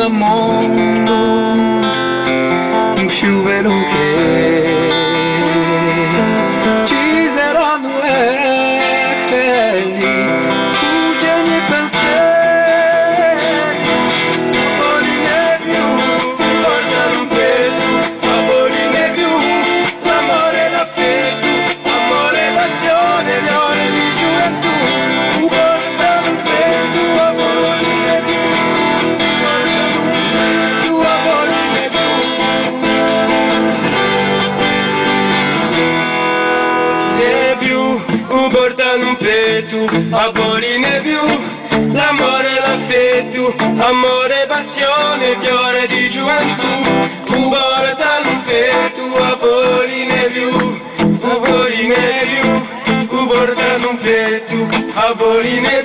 Mondo più veloce ci saranno fuggenti pensieri voline più portano un peso ma voline più l'amore e l'affetto amore e passione le ore di gioventù portano un peso a voline più portano un petto, a boline più, l'amore e l'affetto, amore, passione, fiore di gioventù, portano un petto, a boline più, a boline più, portano un petto, a boline